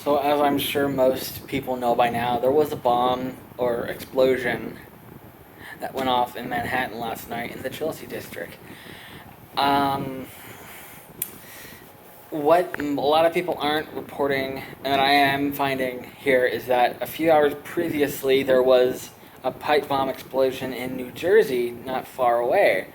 So, as I'm sure most people know by now, there was a bomb or explosion that went off in Manhattan last night in the Chelsea district. Um, what a lot of people aren't reporting, and I am finding here, is that a few hours previously there was a pipe bomb explosion in New Jersey, not far away.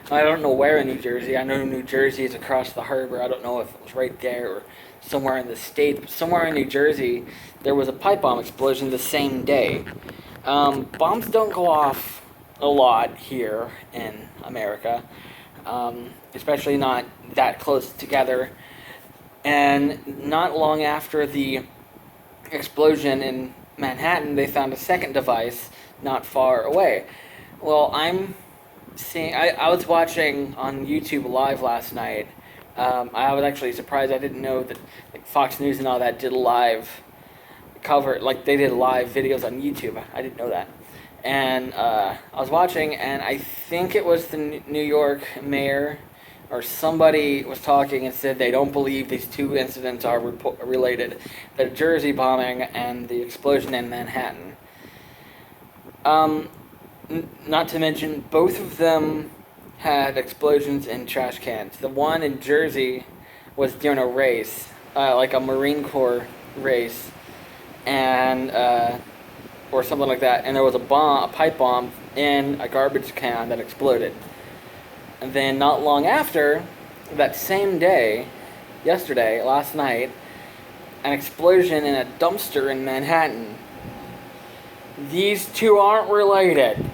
I don't know where in New Jersey. I know New Jersey is across the harbor. I don't know if it was right there or somewhere in the state. But somewhere in New Jersey, there was a pipe bomb explosion the same day. Bombs don't go off a lot here in America, especially not that close together. And not long after the explosion in Manhattan, they found a second device not far away. Well, I was watching on YouTube Live last night. I was actually surprised. I didn't know that like Fox News and all that did live cover, like they did live videos on YouTube. I didn't know that. And I was watching, and I think it was the New York mayor or somebody was talking and said they don't believe these two incidents are related: the Jersey bombing and the explosion in Manhattan. Not to mention, both of them had explosions in trash cans. The one in Jersey was during a race, like a Marine Corps race, and or something like that. And there was a pipe bomb in a garbage can that exploded. And then not long after, that same day, last night, an explosion in a dumpster in Manhattan. These two aren't related.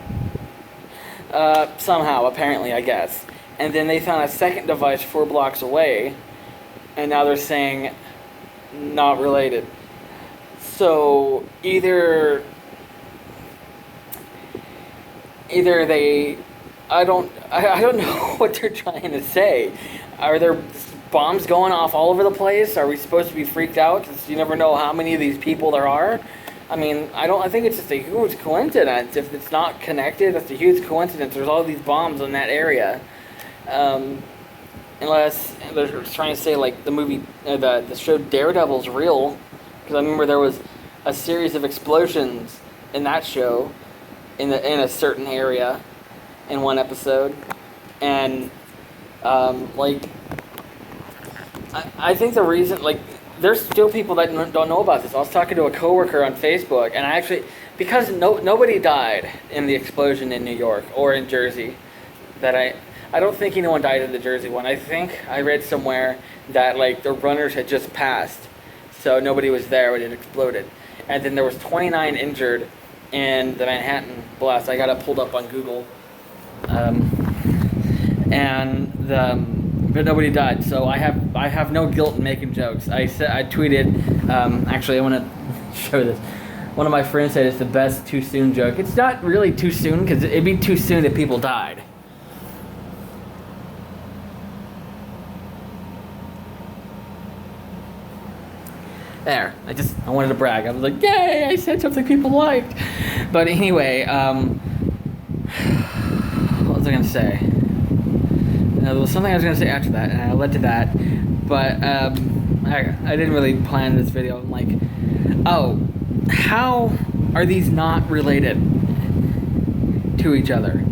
Somehow, apparently, I guess. And then they found a second device 4 blocks away, and now they're saying not related. So either they, I don't know what they're trying to say. Are there bombs going off all over the place? Are we supposed to be freaked out because you never know how many of these people there are? I mean, I think it's just a huge coincidence. If it's not connected, it's a huge coincidence. There's all these bombs in that area. Unless they're trying to say, like, the movie, the show Daredevil's real. Because I remember there was a series of explosions in that show in a certain area in one episode. And, I think the reason, there's still people that don't know about this. I was talking to a coworker on Facebook, and because nobody died in the explosion in New York or in Jersey, that I don't think anyone died in the Jersey one. I think I read somewhere that the runners had just passed, so nobody was there when it exploded, and then there was 29 injured in the Manhattan blast. I got it pulled up on Google, but nobody died, so I have no guilt in making jokes. I tweeted, actually I want to show this. One of my friends said it's the best too soon joke. It's not really too soon, because it'd be too soon if people died. There, I wanted to brag. I was like, yay, I said something people liked. But anyway, what was I going to say? There was something I was going to say after that, and I led to that, but I didn't really plan this video. I'm like, oh, how are these not related to each other?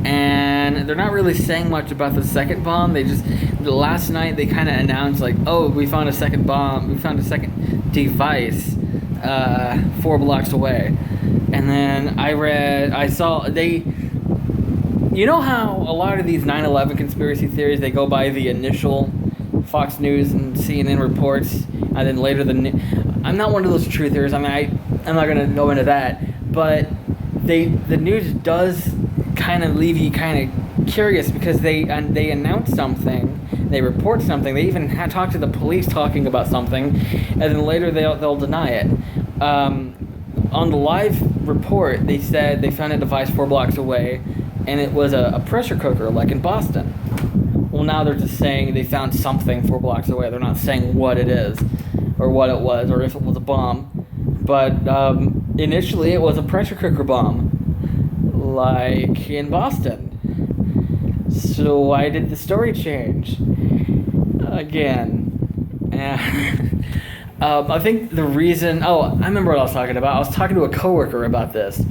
And they're not really saying much about the second bomb. Last night they kind of announced, oh, we found a second bomb, we found a second device 4 blocks away. And then you know how a lot of these 9/11 conspiracy theories, they go by the initial Fox News and CNN reports, and then later I'm not one of those truthers. I mean, I'm not going to go into that, but the news does kind of leave you kind of curious, because they announce something, they report something, they even talk to the police talking about something, and then later they'll deny it. On the live report, they said they found a device 4 blocks away, and it was a pressure cooker, like in Boston. Well, now they're just saying they found something 4 blocks away. They're not saying what it is, or what it was, or if it was a bomb. But initially, it was a pressure cooker bomb, like in Boston. So why did the story change? Again. I think the reason. Oh, I remember what I was talking about. I was talking to a coworker about this.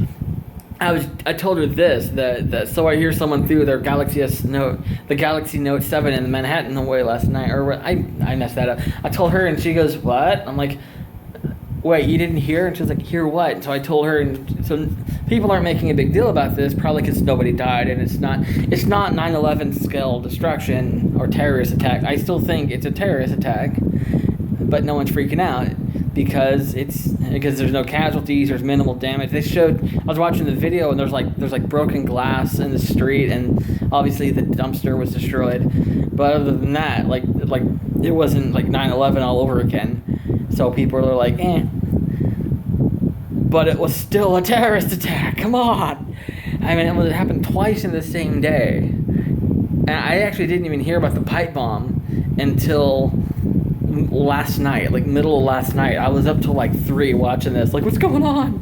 I told her this that so I hear someone threw their the Galaxy Note 7 in Manhattan away last night, or I messed that up. I told her and she goes, "What?" I'm like, "Wait, you didn't hear?" And she's like, "Hear what?" And so I told her, and so people aren't making a big deal about this, probably because nobody died, and it's not 9/11 scale destruction or terrorist attack. I still think it's a terrorist attack, but no one's freaking out because there's no casualties, there's minimal damage. I was watching the video, and there's like broken glass in the street, and obviously the dumpster was destroyed. But other than that, like it wasn't like 9/11 all over again. So people are like, eh. But it was still a terrorist attack. Come on. I mean, it happened twice in the same day. And I actually didn't even hear about the pipe bomb until last night, like middle of last night. I was up till like 3 watching this, like, what's going on?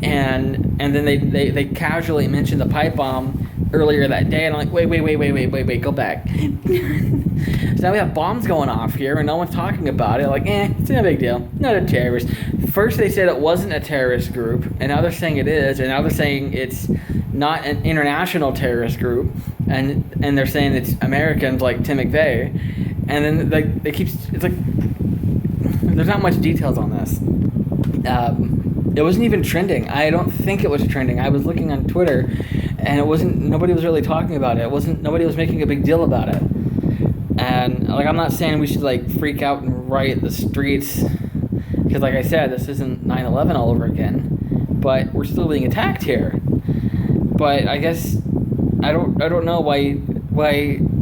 And then they casually mentioned the pipe bomb earlier that day, and I'm like, wait, go back. So now we have bombs going off here, and no one's talking about it. Like, it's not a big deal. Not a terrorist. First they said it wasn't a terrorist group, and now they're saying it is, and now they're saying it's not an international terrorist group, and they're saying it's Americans like Tim McVeigh, and then it's like there's not much details on this. It wasn't even trending. I don't think it was trending. I was looking on Twitter, and it wasn't. Nobody was really talking about it. Nobody was making a big deal about it. And like, I'm not saying we should like freak out and riot the streets, because like I said, this isn't 9/11 all over again. But we're still being attacked here. But I guess I don't know why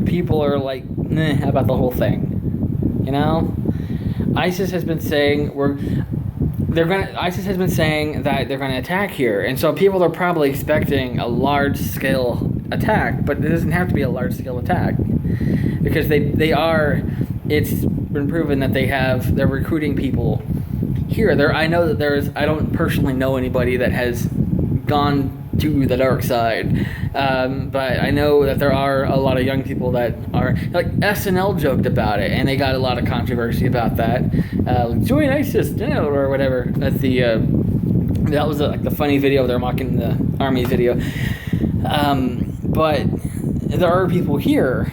people are like about the whole thing. You know, ISIS has been saying ISIS has been saying that they're gonna attack here, and so people are probably expecting a large scale attack, but it doesn't have to be a large scale attack, because they are. It's been proven that they're recruiting people here. I know that I don't personally know anybody that has gone to the dark side, but I know that there are a lot of young people that are, like, SNL joked about it, and they got a lot of controversy about that. Join ISIS, or whatever. That's that was like the funny video. They're mocking the army video. But there are people here,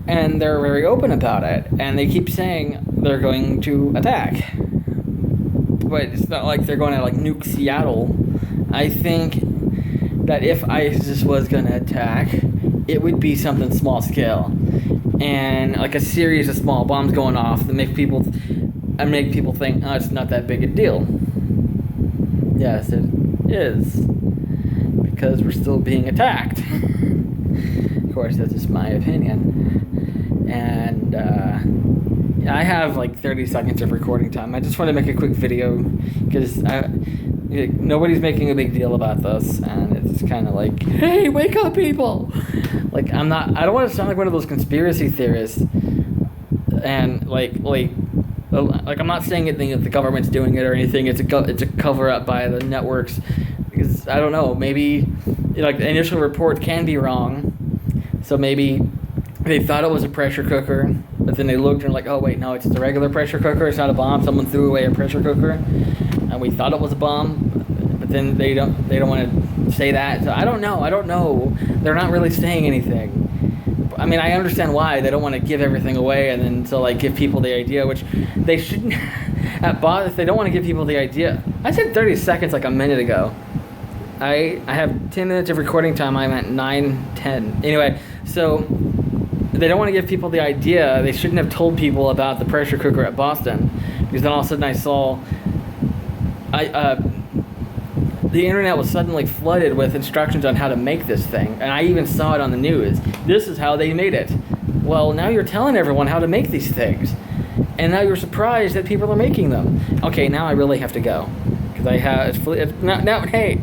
and they're very open about it, and they keep saying they're going to attack. But it's not like they're going to like nuke Seattle. I think that if ISIS was going to attack, it would be something small scale, and like a series of small bombs going off that make people think, oh, it's not that big a deal. Yes, it is, because we're still being attacked. Of course, that's just my opinion. And I have like 30 seconds of recording time. I just want to make a quick video because nobody's making a big deal about this, and it's kind of like, hey, wake up, people! Like, I don't want to sound like one of those conspiracy theorists, and like I'm not saying anything that the government's doing it or anything. It's a cover up by the networks, because I don't know, maybe like the initial report can be wrong, so maybe they thought it was a pressure cooker, but then they looked and like, oh wait, no, it's a regular pressure cooker. It's not a bomb. Someone threw away a pressure cooker, and we thought it was a bomb, but then they don't want to say that. So I don't know. They're not really saying anything. I mean, I understand why they don't want to give everything away, and then to like give people the idea, which they shouldn't. If they don't want to give people the idea, I said 30 seconds like a minute ago. I have 10 minutes of recording time. I'm at 9:10. Anyway, so they don't want to give people the idea. They shouldn't have told people about the pressure cooker at Boston, because then all of a sudden I saw the internet was suddenly flooded with instructions on how to make this thing, and I even saw it on the news. This is how they made it. Well, now you're telling everyone how to make these things, and now you're surprised that people are making them. Okay, now I really have to go, because it's now, hey.